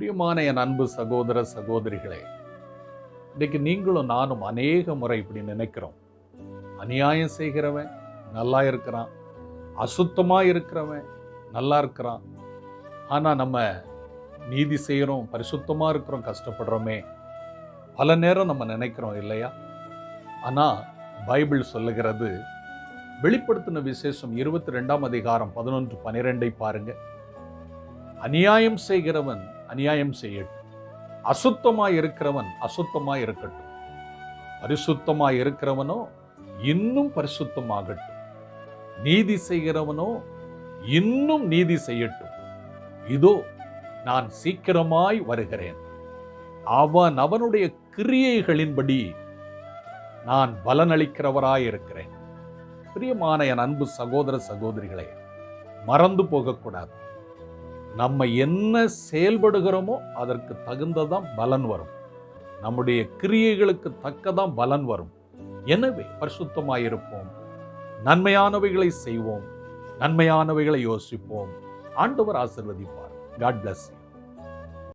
பிரியமான என் அன்பு சகோதர சகோதரிகளே, இன்றைக்கு நீங்களும் நானும் அநேக முறை இப்படி நினைக்கிறோம். அநியாயம் செய்கிறவன் நல்லா இருக்கிறான், அசுத்தமா இருக்கிறவன் நல்லா இருக்கிறான். ஆனா நம்ம நீதி செய்கிறோம், பரிசுத்தமா இருக்கிறோம், கஷ்டப்படுறோமே. பல நேரம் நம்ம நினைக்கிறோம் இல்லையா? ஆனா பைபிள் சொல்லுகிறது, வெளிப்படுத்தின விசேஷம் 22 அதிகாரம் 11, 12 பாருங்க. அநியாயம் செய்கிறவன் அநியாயம் செய்யட்டும், அசுத்தமாய் இருக்கிறவன் அசுத்தமாய் இருக்கட்டும், பரிசுத்தமாய் இருக்கிறவனோ இன்னும் பரிசுத்தமாகட்டும், நீதி செய்கிறவனோ இன்னும் நீதி செய்யட்டும். இதோ நான் சீக்கிரமாய் வருகிறேன், அவன் அவனுடைய கிரியைகளின்படி நான் பலனளிக்கிறவராய் இருக்கிறேன். பிரியமான என் அன்பு சகோதர சகோதரிகளே, மறந்து போகக்கூடாது. நம்ம என்ன செயல்படுகிறோமோ அதற்கு தகுந்ததான் பலன் வரும். நம்முடைய கிரியைகளுக்கு தக்கதான் பலன் வரும். எனவே பரிசுத்தமாயிருப்போம், நன்மையானவைகளை செய்வோம், நன்மையானவைகளை யோசிப்போம். ஆண்டவர் ஆசீர்வதிப்பார். God bless you.